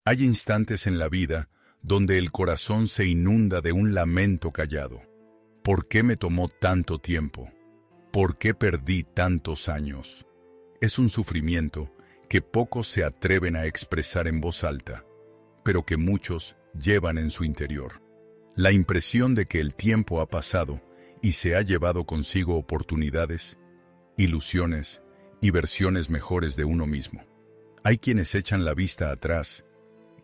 Hay instantes en la vida donde el corazón se inunda de un lamento callado. ¿Por qué me tomó tanto tiempo? ¿Por qué perdí tantos años? Es un sufrimiento que pocos se atreven a expresar en voz alta, pero que muchos llevan en su interior. La impresión de que el tiempo ha pasado y se ha llevado consigo oportunidades, ilusiones y versiones mejores de uno mismo. Hay quienes echan la vista atrás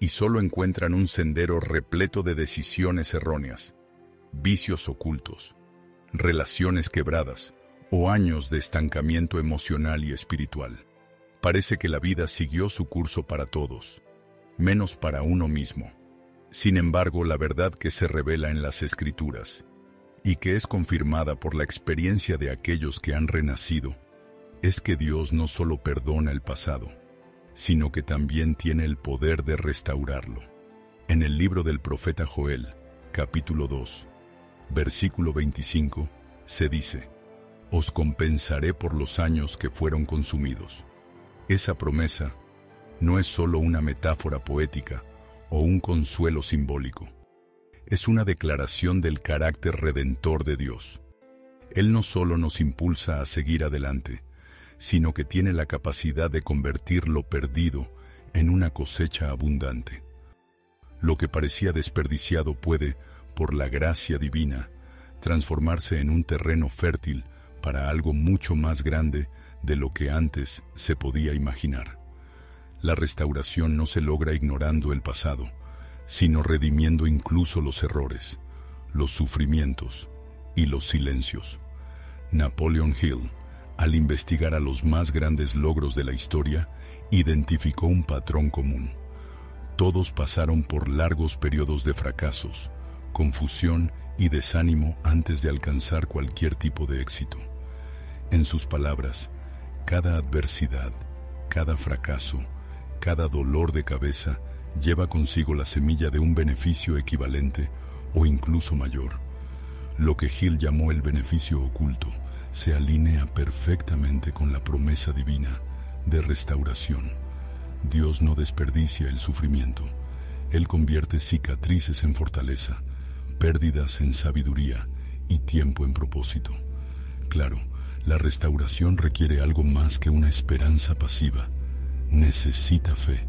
y solo encuentran un sendero repleto de decisiones erróneas, vicios ocultos, relaciones quebradas o años de estancamiento emocional y espiritual. Parece que la vida siguió su curso para todos, menos para uno mismo. Sin embargo, la verdad que se revela en las Escrituras y que es confirmada por la experiencia de aquellos que han renacido, es que Dios no solo perdona el pasado, sino que también tiene el poder de restaurarlo. En el libro del profeta Joel, capítulo 2, versículo 25, se dice: «Os compensaré por los años que fueron consumidos». Esa promesa no es solo una metáfora poética o un consuelo simbólico. Es una declaración del carácter redentor de Dios. Él no solo nos impulsa a seguir adelante, sino que tiene la capacidad de convertir lo perdido en una cosecha abundante. Lo que parecía desperdiciado puede, por la gracia divina, transformarse en un terreno fértil para algo mucho más grande de lo que antes se podía imaginar. La restauración no se logra ignorando el pasado, sino redimiendo incluso los errores, los sufrimientos y los silencios. Napoleon Hill, al investigar a los más grandes logros de la historia, identificó un patrón común. Todos pasaron por largos periodos de fracasos, confusión y desánimo antes de alcanzar cualquier tipo de éxito. En sus palabras, cada adversidad, cada fracaso, cada dolor de cabeza lleva consigo la semilla de un beneficio equivalente o incluso mayor. Lo que Hill llamó el beneficio oculto se alinea perfectamente con la promesa divina de restauración. Dios no desperdicia el sufrimiento. Él convierte cicatrices en fortaleza, pérdidas en sabiduría y tiempo en propósito. Claro, la restauración requiere algo más que una esperanza pasiva. Necesita fe,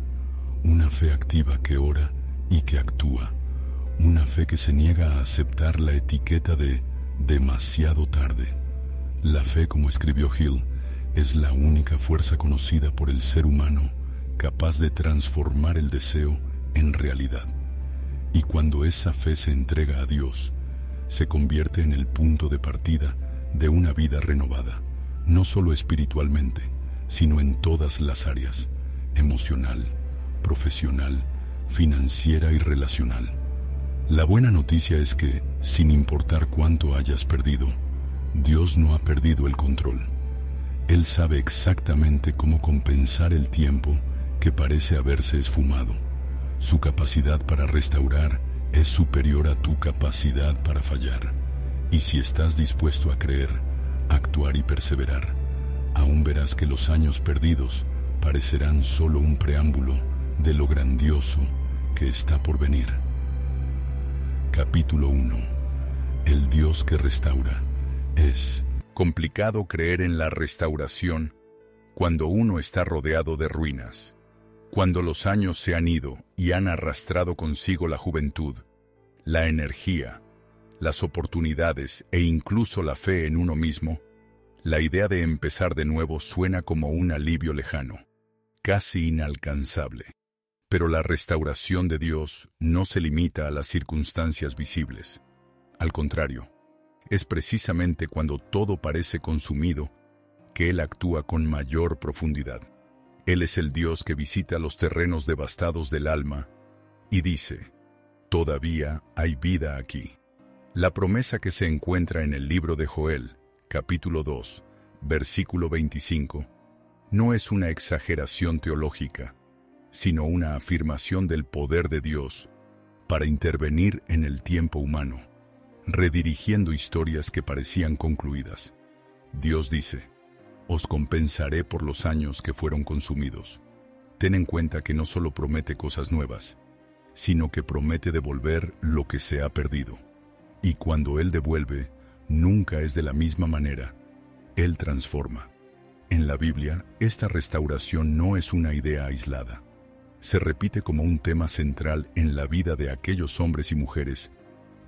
una fe activa que ora y que actúa, una fe que se niega a aceptar la etiqueta de demasiado tarde. La fe, como escribió Hill, es la única fuerza conocida por el ser humano capaz de transformar el deseo en realidad. Y cuando esa fe se entrega a Dios, se convierte en el punto de partida de una vida renovada, no solo espiritualmente, sino en todas las áreas: emocional, profesional, financiera y relacional. La buena noticia es que, sin importar cuánto hayas perdido, Dios no ha perdido el control. Él sabe exactamente cómo compensar el tiempo que parece haberse esfumado. Su capacidad para restaurar es superior a tu capacidad para fallar. Y si estás dispuesto a creer, actuar y perseverar, aún verás que los años perdidos parecerán solo un preámbulo de lo grandioso que está por venir. Capítulo 1. El Dios que restaura. Es complicado creer en la restauración cuando uno está rodeado de ruinas, cuando los años se han ido y han arrastrado consigo la juventud, la energía, las oportunidades e incluso la fe en uno mismo. La idea de empezar de nuevo suena como un alivio lejano, casi inalcanzable. Pero la restauración de Dios no se limita a las circunstancias visibles. Al contrario, es precisamente cuando todo parece consumido que Él actúa con mayor profundidad. Él es el Dios que visita los terrenos devastados del alma y dice: «Todavía hay vida aquí». La promesa que se encuentra en el libro de Joel, capítulo 2, versículo 25, no es una exageración teológica, sino una afirmación del poder de Dios para intervenir en el tiempo humano, redirigiendo historias que parecían concluidas. Dios dice: «Os compensaré por los años que fueron consumidos». ten en cuenta que no solo promete cosas nuevas, sino que promete devolver lo que se ha perdido. Y cuando Él devuelve, nunca es de la misma manera. Él transforma. En la Biblia, esta restauración no es una idea aislada. Se repite como un tema central en la vida de aquellos hombres y mujeres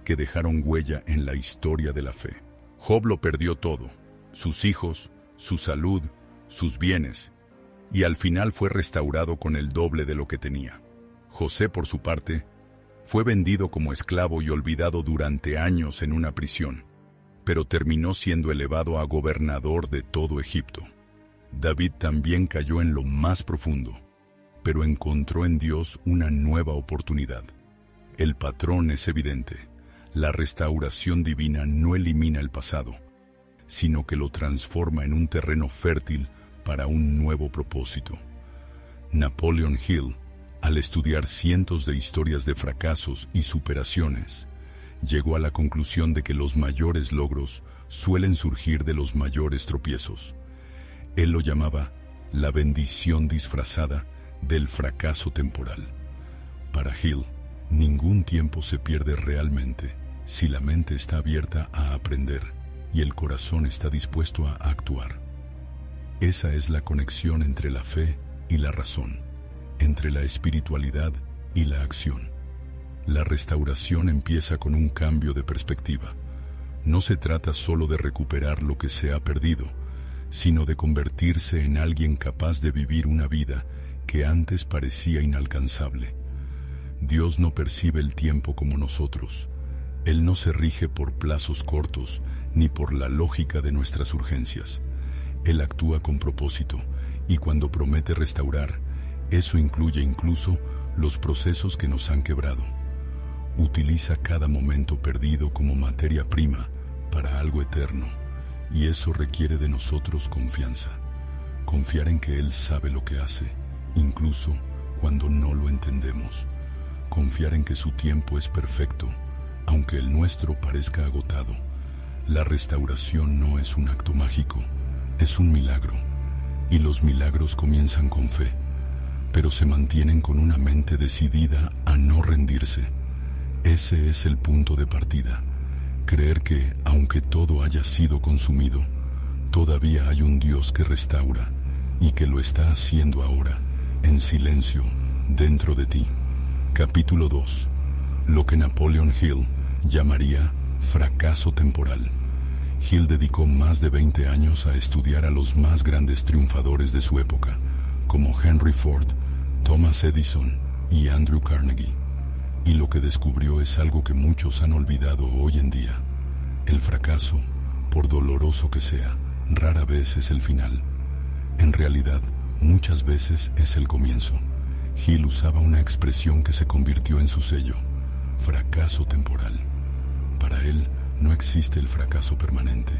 que dejaron huella en la historia de la fe. Job lo perdió todo, sus hijos, su salud, sus bienes, y al final fue restaurado con el doble de lo que tenía. José, por su parte, fue vendido como esclavo y olvidado durante años en una prisión, pero terminó siendo elevado a gobernador de todo Egipto. David también cayó en lo más profundo, pero encontró en Dios una nueva oportunidad. El patrón es evidente. La restauración divina no elimina el pasado, sino que lo transforma en un terreno fértil para un nuevo propósito. Napoleon Hill, al estudiar cientos de historias de fracasos y superaciones, llegó a la conclusión de que los mayores logros suelen surgir de los mayores tropiezos. Él lo llamaba la bendición disfrazada del fracaso temporal. Para Hill, ningún tiempo se pierde realmente si la mente está abierta a aprender y el corazón está dispuesto a actuar. Esa es la conexión entre la fe y la razón, entre la espiritualidad y la acción. La restauración empieza con un cambio de perspectiva. No se trata solo de recuperar lo que se ha perdido, sino de convertirse en alguien capaz de vivir una vida que antes parecía inalcanzable. Dios no percibe el tiempo como nosotros. Él no se rige por plazos cortos ni por la lógica de nuestras urgencias. Él actúa con propósito y cuando promete restaurar, eso incluye incluso los procesos que nos han quebrado. Utiliza cada momento perdido como materia prima para algo eterno, y eso requiere de nosotros confianza. Confiar en que Él sabe lo que hace, incluso cuando no lo entendemos. Confiar en que su tiempo es perfecto, aunque el nuestro parezca agotado. La restauración no es un acto mágico, es un milagro, y los milagros comienzan con fe, pero se mantienen con una mente decidida a no rendirse. Ese es el punto de partida. Creer que, aunque todo haya sido consumido, todavía hay un Dios que restaura y que lo está haciendo ahora, en silencio, dentro de ti. Capítulo 2. Lo que Napoleon Hill llamaría fracaso temporal. Hill dedicó más de 20 años a estudiar a los más grandes triunfadores de su época, como Henry Ford, Thomas Edison y Andrew Carnegie. Y lo que descubrió es algo que muchos han olvidado hoy en día. El fracaso, por doloroso que sea, rara vez es el final. En realidad, muchas veces es el comienzo. Hill usaba una expresión que se convirtió en su sello: fracaso temporal. Para él, no existe el fracaso permanente,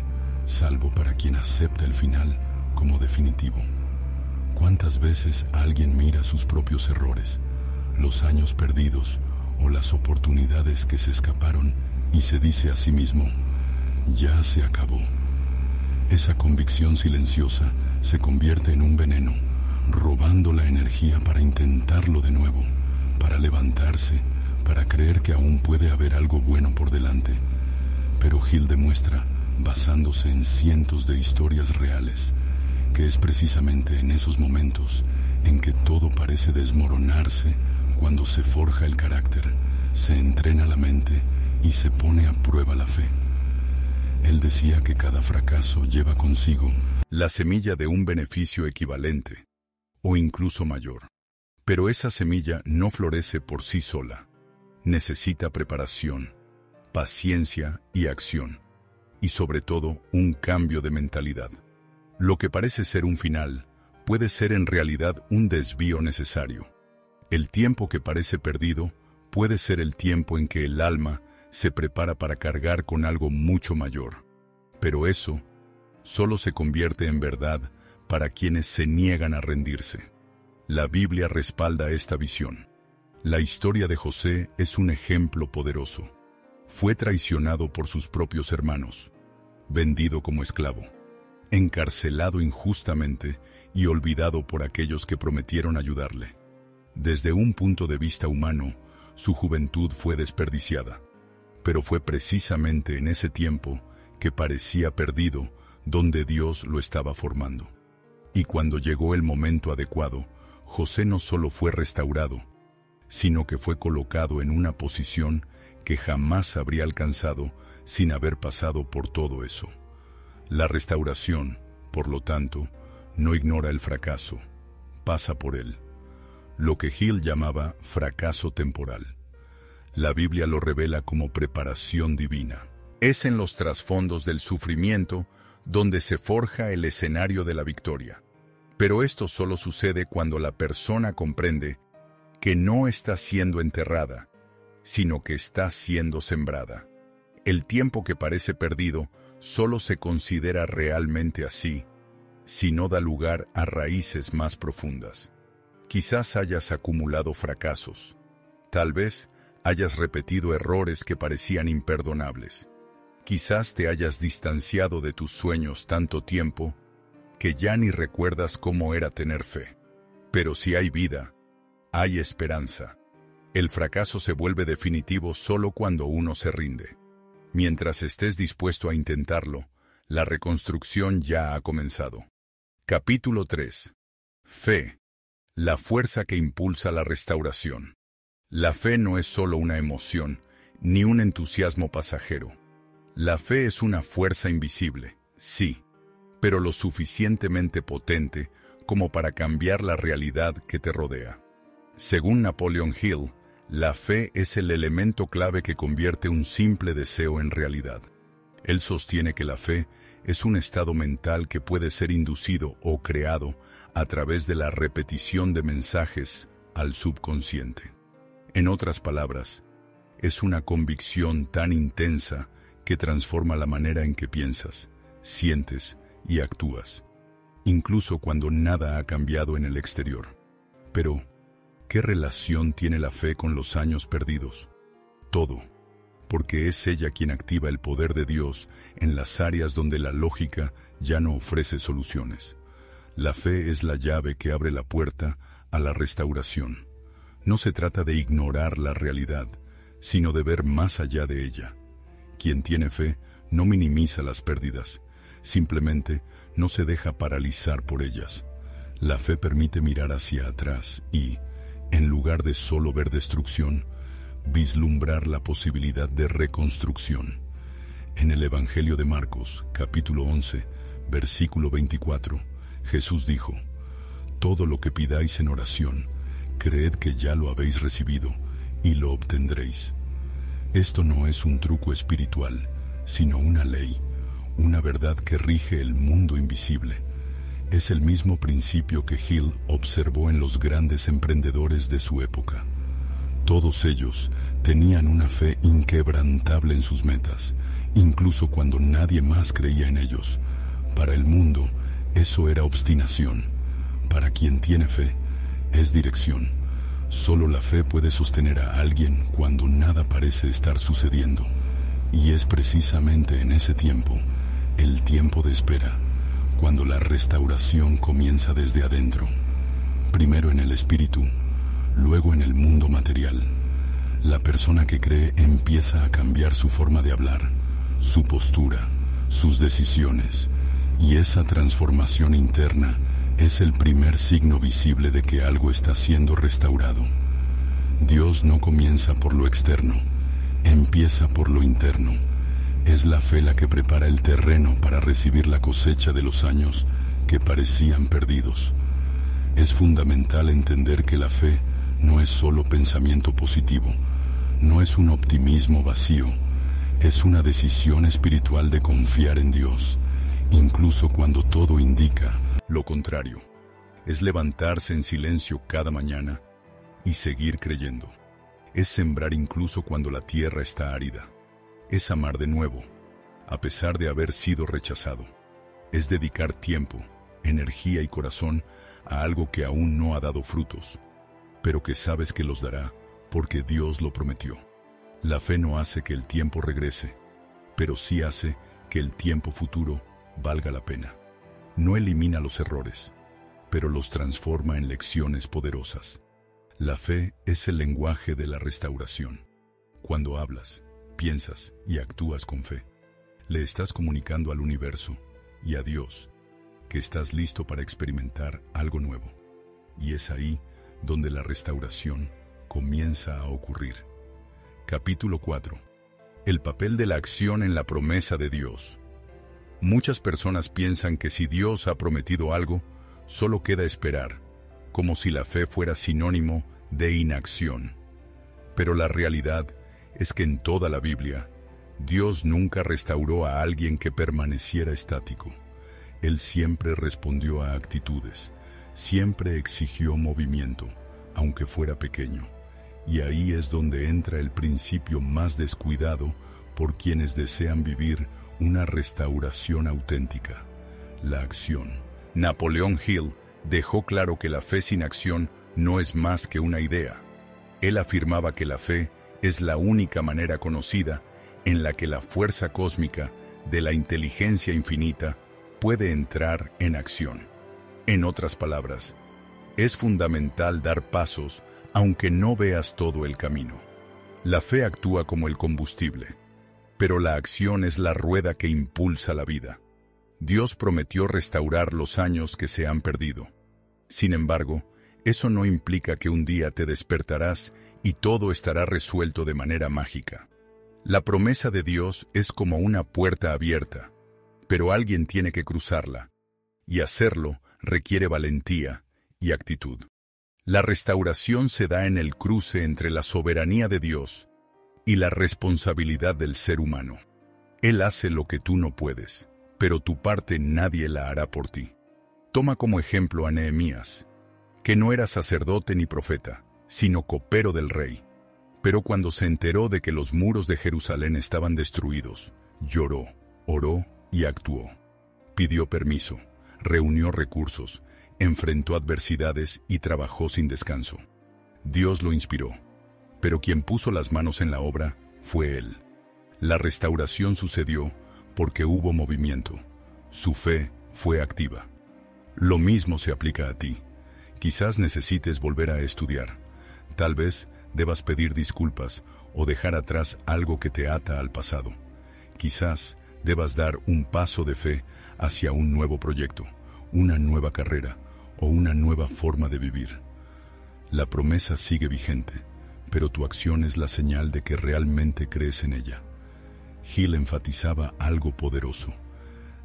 salvo para quien acepta el final como definitivo. ¿Cuántas veces alguien mira sus propios errores, los años perdidos o las oportunidades que se escaparon y se dice a sí mismo: ya se acabó? Esa convicción silenciosa se convierte en un veneno, robando la energía para intentarlo de nuevo, para levantarse, para creer que aún puede haber algo bueno por delante. Pero Hill demuestra, basándose en cientos de historias reales, que es precisamente en esos momentos en que todo parece desmoronarse cuando se forja el carácter, se entrena la mente y se pone a prueba la fe. Él decía que cada fracaso lleva consigo la semilla de un beneficio equivalente, o incluso mayor. Pero esa semilla no florece por sí sola. Necesita preparación, paciencia y acción, y sobre todo un cambio de mentalidad. Lo que parece ser un final puede ser en realidad un desvío necesario. El tiempo que parece perdido puede ser el tiempo en que el alma se prepara para cargar con algo mucho mayor. Pero eso solo se convierte en verdad para quienes se niegan a rendirse. La Biblia respalda esta visión. La historia de José es un ejemplo poderoso. Fue traicionado por sus propios hermanos, vendido como esclavo. encarcelado injustamente y olvidado por aquellos que prometieron ayudarle. Desde un punto de vista humano, su juventud fue desperdiciada, pero fue precisamente en ese tiempo que parecía perdido donde Dios lo estaba formando. Y cuando llegó el momento adecuado, José no solo fue restaurado, sino que fue colocado en una posición que jamás habría alcanzado sin haber pasado por todo eso. La restauración, por lo tanto, no ignora el fracaso, pasa por él. Lo que Hill llamaba fracaso temporal. La Biblia lo revela como preparación divina. Es en los trasfondos del sufrimiento donde se forja el escenario de la victoria. Pero esto solo sucede cuando la persona comprende que no está siendo enterrada, sino que está siendo sembrada. El tiempo que parece perdido solo se considera realmente así, si no da lugar a raíces más profundas. Quizás hayas acumulado fracasos. Tal vez hayas repetido errores que parecían imperdonables. Quizás te hayas distanciado de tus sueños tanto tiempo que ya ni recuerdas cómo era tener fe. Pero si hay vida, hay esperanza. El fracaso se vuelve definitivo solo cuando uno se rinde. Mientras estés dispuesto a intentarlo, la reconstrucción ya ha comenzado. Capítulo 3. Fe. La fuerza que impulsa la restauración. La fe no es solo una emoción, ni un entusiasmo pasajero. La fe es una fuerza invisible, sí, pero lo suficientemente potente como para cambiar la realidad que te rodea. Según Napoleon Hill, la fe es el elemento clave que convierte un simple deseo en realidad. Él sostiene que la fe es un estado mental que puede ser inducido o creado a través de la repetición de mensajes al subconsciente. En otras palabras, es una convicción tan intensa que transforma la manera en que piensas, sientes y actúas, incluso cuando nada ha cambiado en el exterior. Pero, ¿qué relación tiene la fe con los años perdidos? Todo, porque es ella quien activa el poder de Dios en las áreas donde la lógica ya no ofrece soluciones. La fe es la llave que abre la puerta a la restauración. No se trata de ignorar la realidad, sino de ver más allá de ella. Quien tiene fe no minimiza las pérdidas, simplemente no se deja paralizar por ellas. La fe permite mirar hacia atrás y, en lugar de solo ver destrucción, vislumbrar la posibilidad de reconstrucción. En el Evangelio de Marcos, capítulo 11, versículo 24, Jesús dijo: «Todo lo que pidáis en oración, creed que ya lo habéis recibido y lo obtendréis». Esto no es un truco espiritual, sino una ley, una verdad que rige el mundo invisible. Es el mismo principio que Hill observó en los grandes emprendedores de su época. Todos ellos tenían una fe inquebrantable en sus metas, incluso cuando nadie más creía en ellos. Para el mundo, eso era obstinación. Para quien tiene fe, es dirección. Solo la fe puede sostener a alguien cuando nada parece estar sucediendo. Y es precisamente en ese tiempo, el tiempo de espera, cuando la restauración comienza desde adentro. Primero en el espíritu, luego en el mundo material. La persona que cree empieza a cambiar su forma de hablar, su postura, sus decisiones, y esa transformación interna es el primer signo visible de que algo está siendo restaurado. Dios no comienza por lo externo, empieza por lo interno. Es la fe la que prepara el terreno para recibir la cosecha de los años que parecían perdidos. Es fundamental entender que la fe no es solo pensamiento positivo, no es un optimismo vacío, es una decisión espiritual de confiar en Dios, incluso cuando todo indica lo contrario. Es levantarse en silencio cada mañana y seguir creyendo. Es sembrar incluso cuando la tierra está árida. Es amar de nuevo, a pesar de haber sido rechazado. Es dedicar tiempo, energía y corazón a algo que aún no ha dado frutos, pero que sabes que los dará porque Dios lo prometió. La fe no hace que el tiempo regrese, pero sí hace que el tiempo futuro valga la pena. no elimina los errores, pero los transforma en lecciones poderosas. La fe es el lenguaje de la restauración. Cuando hablas, piensas y actúas con fe, le estás comunicando al universo y a Dios que estás listo para experimentar algo nuevo. Y es ahí donde la restauración comienza a ocurrir. Capítulo 4. El papel de la acción en la promesa de Dios. Muchas personas piensan que si Dios ha prometido algo, solo queda esperar, como si la fe fuera sinónimo de inacción. Pero la realidad es que en toda la Biblia, Dios nunca restauró a alguien que permaneciera estático. Él siempre respondió a actitudes, siempre exigió movimiento, aunque fuera pequeño. Y ahí es donde entra el principio más descuidado por quienes desean vivir una restauración auténtica: la acción. Napoleon Hill dejó claro que la fe sin acción no es más que una idea. Él afirmaba que la fe es la única manera conocida en la que la fuerza cósmica de la inteligencia infinita puede entrar en acción. En otras palabras, es fundamental dar pasos aunque no veas todo el camino. La fe actúa como el combustible, pero la acción es la rueda que impulsa la vida. Dios prometió restaurar los años que se han perdido. Sin embargo, eso no implica que un día te despertarás y todo estará resuelto de manera mágica. La promesa de Dios es como una puerta abierta, pero alguien tiene que cruzarla, y hacerlo requiere valentía y actitud. La restauración se da en el cruce entre la soberanía de Dios y la responsabilidad del ser humano. Él hace lo que tú no puedes, pero tu parte nadie la hará por ti. Toma como ejemplo a Nehemías, que no era sacerdote ni profeta, sino copero del rey. Pero cuando se enteró de que los muros de Jerusalén estaban destruidos, lloró, oró y actuó. Pidió permiso, reunió recursos, enfrentó adversidades y trabajó sin descanso. Dios lo inspiró, pero quien puso las manos en la obra fue él. La restauración sucedió porque hubo movimiento. Su fe fue activa. Lo mismo se aplica a ti. Quizás necesites volver a estudiar. Tal vez debas pedir disculpas o dejar atrás algo que te ata al pasado. Quizás debas dar un paso de fe hacia un nuevo proyecto, una nueva carrera o una nueva forma de vivir. La promesa sigue vigente, pero tu acción es la señal de que realmente crees en ella. Hill enfatizaba algo poderoso: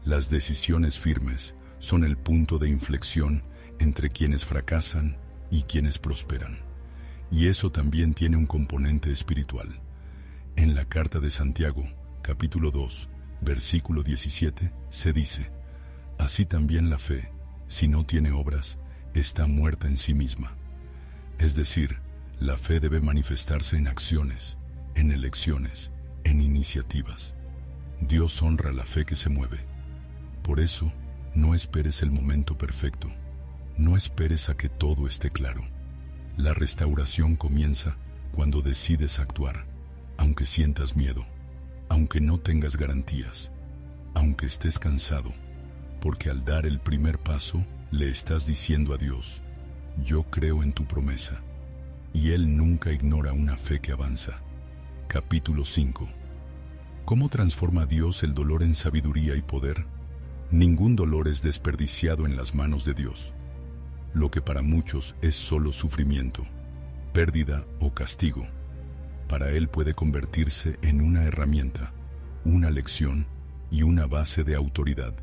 las decisiones firmes son el punto de inflexión entre quienes fracasan y quienes prosperan. Y eso también tiene un componente espiritual. En la carta de Santiago, capítulo 2, versículo 17, se dice: así también la fe, si no tiene obras, está muerta en sí misma. Es decir, la fe debe manifestarse en acciones, en elecciones, en iniciativas. Dios honra la fe que se mueve. Por eso, no esperes el momento perfecto. No esperes a que todo esté claro. La restauración comienza cuando decides actuar, aunque sientas miedo, aunque no tengas garantías, aunque estés cansado, porque al dar el primer paso le estás diciendo a Dios: yo creo en tu promesa. Y Él nunca ignora una fe que avanza. Capítulo 5. ¿Cómo transforma Dios el dolor en sabiduría y poder? Ningún dolor es desperdiciado en las manos de Dios. Lo que para muchos es solo sufrimiento, pérdida o castigo, para Él puede convertirse en una herramienta, una lección y una base de autoridad.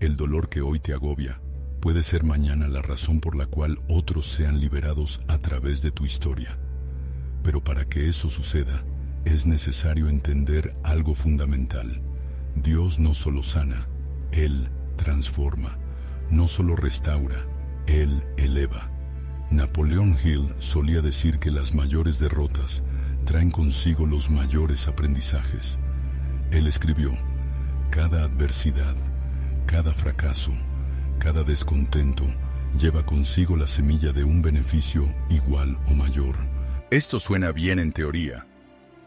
El dolor que hoy te agobia puede ser mañana la razón por la cual otros sean liberados a través de tu historia. Pero para que eso suceda, es necesario entender algo fundamental. Dios no solo sana, Él transforma. No solo restaura, Él eleva. Napoleon Hill solía decir que las mayores derrotas traen consigo los mayores aprendizajes. Él escribió: cada adversidad, cada fracaso, cada descontento lleva consigo la semilla de un beneficio igual o mayor. Esto suena bien en teoría,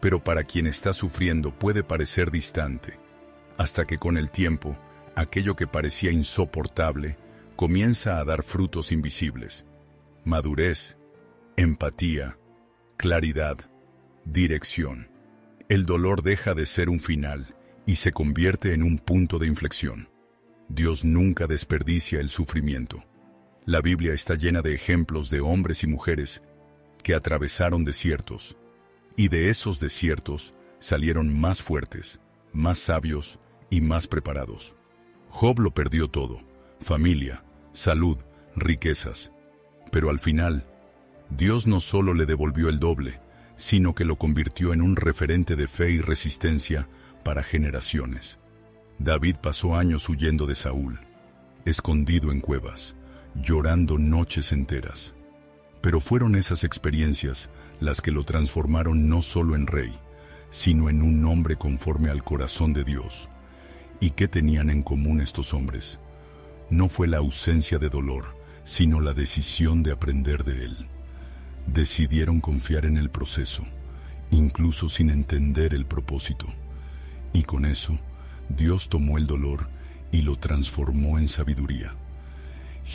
pero para quien está sufriendo puede parecer distante, hasta que con el tiempo aquello que parecía insoportable comienza a dar frutos invisibles. Madurez, empatía, claridad, dirección. El dolor deja de ser un final y se convierte en un punto de inflexión. Dios nunca desperdicia el sufrimiento. La Biblia está llena de ejemplos de hombres y mujeres que atravesaron desiertos, y de esos desiertos salieron más fuertes, más sabios y más preparados. Job lo perdió todo: familia, salud, riquezas. Pero al final, Dios no solo le devolvió el doble, sino que lo convirtió en un referente de fe y resistencia para generaciones. David pasó años huyendo de Saúl, escondido en cuevas, llorando noches enteras. Pero fueron esas experiencias las que lo transformaron no solo en rey, sino en un hombre conforme al corazón de Dios. ¿Y qué tenían en común estos hombres? No fue la ausencia de dolor, sino la decisión de aprender de él. Decidieron confiar en el proceso, incluso sin entender el propósito. Y con eso, Dios tomó el dolor y lo transformó en sabiduría.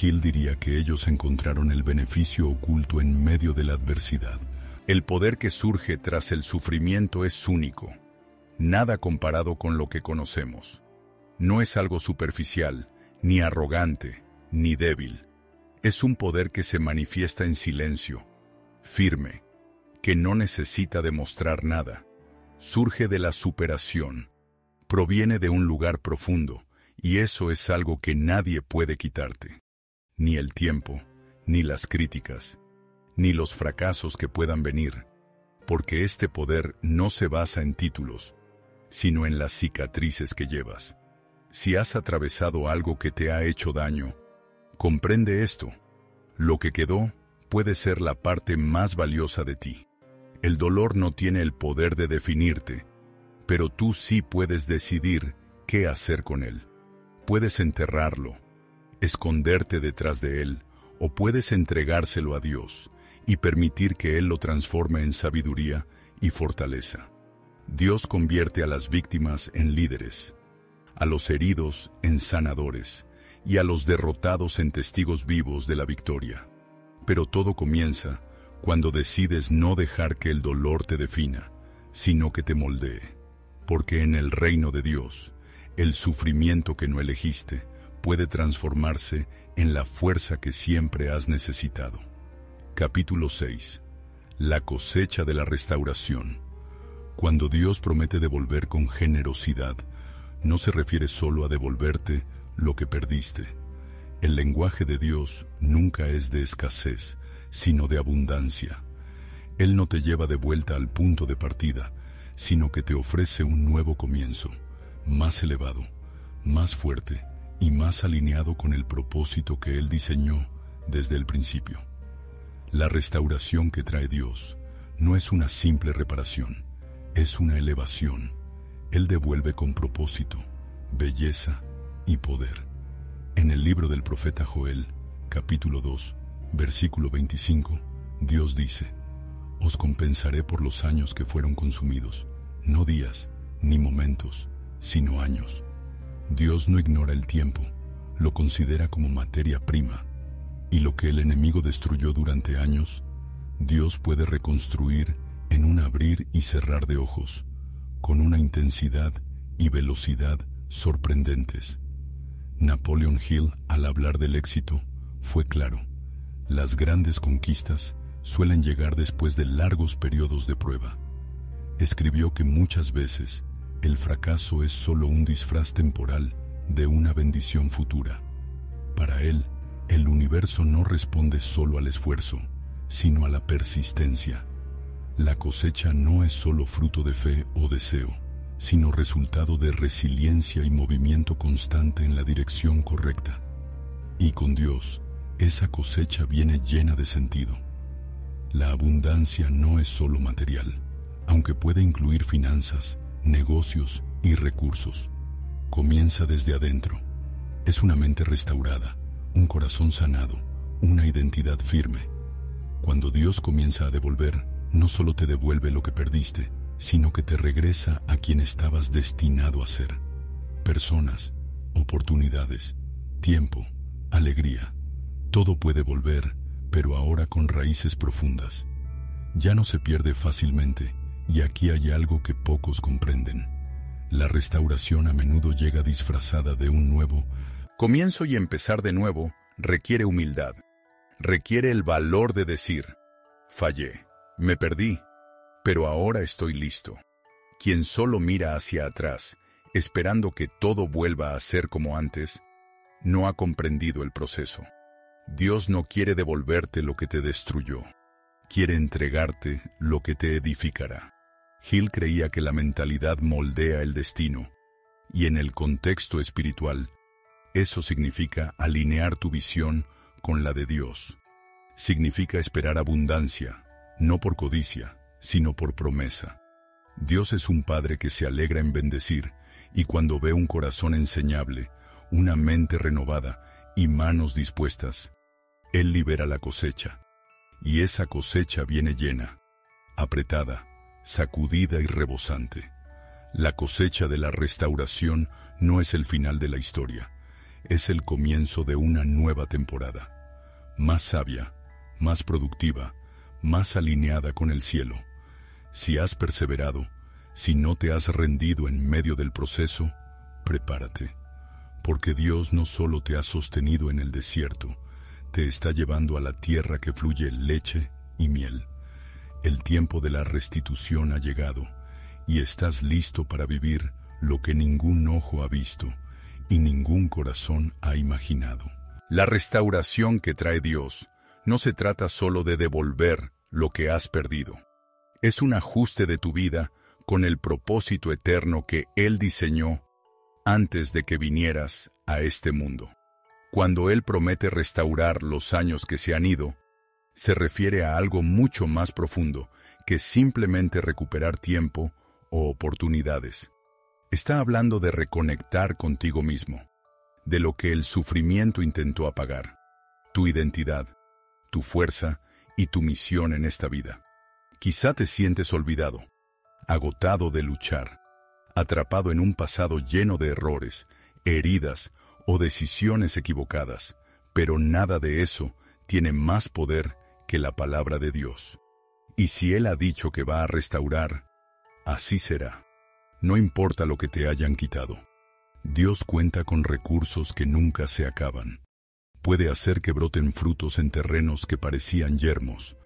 Hill diría que ellos encontraron el beneficio oculto en medio de la adversidad. El poder que surge tras el sufrimiento es único, nada comparado con lo que conocemos. No es algo superficial, ni arrogante, ni débil. Es un poder que se manifiesta en silencio, firme, que no necesita demostrar nada. Surge de la superación, proviene de un lugar profundo, y eso es algo que nadie puede quitarte. Ni el tiempo, ni las críticas, ni los fracasos que puedan venir, porque este poder no se basa en títulos, sino en las cicatrices que llevas. Si has atravesado algo que te ha hecho daño, comprende esto: lo que quedó puede ser la parte más valiosa de ti. El dolor no tiene el poder de definirte, pero tú sí puedes decidir qué hacer con él. Puedes enterrarlo, esconderte detrás de él, o puedes entregárselo a Dios y permitir que Él lo transforme en sabiduría y fortaleza. Dios convierte a las víctimas en líderes, a los heridos en sanadores y a los derrotados en testigos vivos de la victoria. Pero todo comienza cuando decides no dejar que el dolor te defina, sino que te moldee. Porque en el reino de Dios, el sufrimiento que no elegiste puede transformarse en la fuerza que siempre has necesitado. Capítulo 6. La cosecha de la restauración. Cuando Dios promete devolver con generosidad, no se refiere solo a devolverte lo que perdiste. El lenguaje de Dios nunca es de escasez, sino de abundancia. Él no te lleva de vuelta al punto de partida, sino que te ofrece un nuevo comienzo, más elevado, más fuerte y más alineado con el propósito que Él diseñó desde el principio. La restauración que trae Dios no es una simple reparación, es una elevación. Él devuelve con propósito, belleza y poder. En el libro del profeta Joel, capítulo 2, versículo 25, Dios dice: «Os compensaré por los años que fueron consumidos, no días ni momentos, sino años». Dios no ignora el tiempo, lo considera como materia prima, y lo que el enemigo destruyó durante años, Dios puede reconstruir en un abrir y cerrar de ojos, con una intensidad y velocidad sorprendentes. Napoleon Hill, al hablar del éxito, fue claro: las grandes conquistas suelen llegar después de largos periodos de prueba. Escribió que muchas veces el fracaso es solo un disfraz temporal de una bendición futura. Para él, el universo no responde solo al esfuerzo, sino a la persistencia. La cosecha no es solo fruto de fe o deseo, sino resultado de resiliencia y movimiento constante en la dirección correcta. Y con Dios, esa cosecha viene llena de sentido. La abundancia no es solo material, aunque puede incluir finanzas, negocios y recursos. Comienza desde adentro. Es una mente restaurada, un corazón sanado, una identidad firme. Cuando Dios comienza a devolver, no solo te devuelve lo que perdiste, sino que te regresa a quien estabas destinado a ser. Personas, oportunidades, tiempo, alegría. Todo puede volver, pero ahora con raíces profundas. Ya no se pierde fácilmente, y aquí hay algo que pocos comprenden. La restauración a menudo llega disfrazada de un nuevo comienzo, y empezar de nuevo requiere humildad. Requiere el valor de decir: fallé, me perdí, pero ahora estoy listo. Quien solo mira hacia atrás, esperando que todo vuelva a ser como antes, no ha comprendido el proceso. Dios no quiere devolverte lo que te destruyó. Quiere entregarte lo que te edificará. Hill creía que la mentalidad moldea el destino, y en el contexto espiritual, eso significa alinear tu visión con la de Dios. Significa esperar abundancia, no por codicia, sino por promesa. Dios es un Padre que se alegra en bendecir, y cuando ve un corazón enseñable, una mente renovada y manos dispuestas, Él libera la cosecha. Y esa cosecha viene llena, apretada, sacudida y rebosante. La cosecha de la restauración no es el final de la historia, es el comienzo de una nueva temporada, más sabia, más productiva, más alineada con el cielo. Si has perseverado, si no te has rendido en medio del proceso, prepárate, porque Dios no solo te ha sostenido en el desierto, te está llevando a la tierra que fluye leche y miel. El tiempo de la restitución ha llegado, y estás listo para vivir lo que ningún ojo ha visto y ningún corazón ha imaginado. La restauración que trae Dios no se trata solo de devolver lo que has perdido. Es un ajuste de tu vida con el propósito eterno que Él diseñó antes de que vinieras a este mundo. Cuando Él promete restaurar los años que se han ido, se refiere a algo mucho más profundo que simplemente recuperar tiempo o oportunidades. Está hablando de reconectar contigo mismo, de lo que el sufrimiento intentó apagar, tu identidad, tu fuerza y tu misión en esta vida. Quizá te sientes olvidado, agotado de luchar, atrapado en un pasado lleno de errores, heridas o decisiones equivocadas, pero nada de eso tiene más poder que la palabra de Dios. Y si Él ha dicho que va a restaurar, así será. No importa lo que te hayan quitado. Dios cuenta con recursos que nunca se acaban. Puede hacer que broten frutos en terrenos que parecían yermos.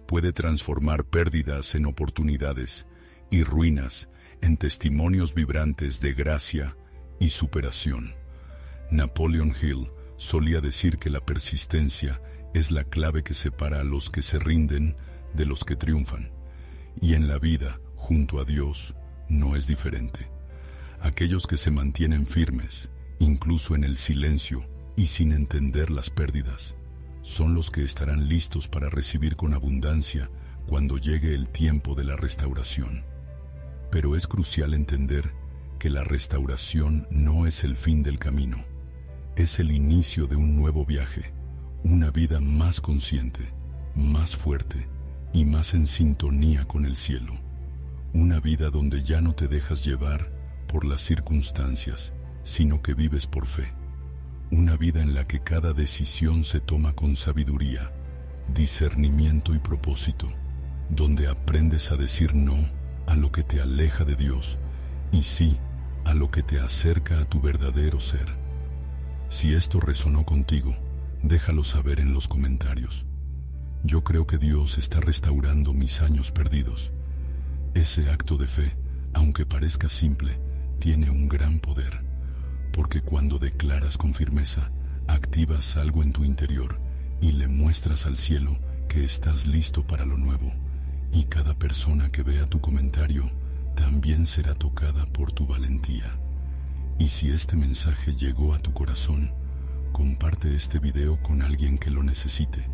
Puede transformar pérdidas en oportunidades y ruinas en testimonios vibrantes de gracia y superación. Napoleon Hill solía decir que la persistencia es la clave que separa a los que se rinden de los que triunfan. Y en la vida, junto a Dios, no es diferente. Aquellos que se mantienen firmes, incluso en el silencio y sin entender las pérdidas, son los que estarán listos para recibir con abundancia cuando llegue el tiempo de la restauración. Pero es crucial entender que la restauración no es el fin del camino. Es el inicio de un nuevo viaje, una vida más consciente, más fuerte y más en sintonía con el cielo. Una vida donde ya no te dejas llevar por las circunstancias, sino que vives por fe. Una vida en la que cada decisión se toma con sabiduría, discernimiento y propósito, donde aprendes a decir no a lo que te aleja de Dios y sí a lo que te acerca a tu verdadero ser. Si esto resonó contigo, déjalo saber en los comentarios. Yo creo que Dios está restaurando mis años perdidos. Ese acto de fe, aunque parezca simple, tiene un gran poder, porque cuando declaras con firmeza, activas algo en tu interior y le muestras al cielo que estás listo para lo nuevo, y cada persona que vea tu comentario también será tocada por tu valentía. Y si este mensaje llegó a tu corazón, comparte este video con alguien que lo necesite.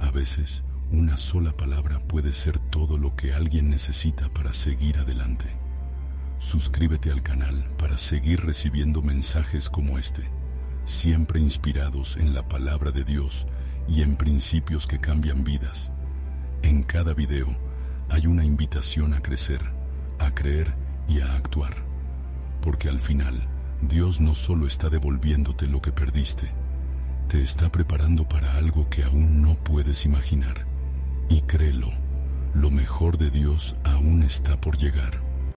A veces, una sola palabra puede ser todo lo que alguien necesita para seguir adelante. Suscríbete al canal para seguir recibiendo mensajes como este, siempre inspirados en la palabra de Dios y en principios que cambian vidas. En cada video hay una invitación a crecer, a creer y a actuar, porque al final Dios no solo está devolviéndote lo que perdiste, te está preparando para algo que aún no puedes imaginar. Y créelo, lo mejor de Dios aún está por llegar.